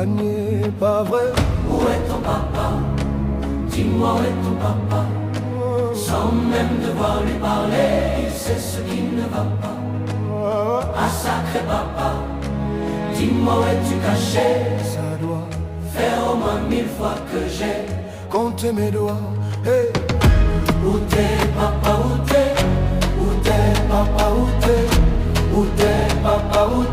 éloigné, pas vrai? Où est ton papa? Dis-moi où est ton papa? Sans même devoir lui parler, il sait ce qui ne va pas. Ah sacré papa, dis-moi où es-tu caché? Ça doit faire au moins 1000 fois que j'ai compté mes doigts. Hey. Où t'es papa, où t'es? Où t'es papa, où t'es? Où t'es papa, où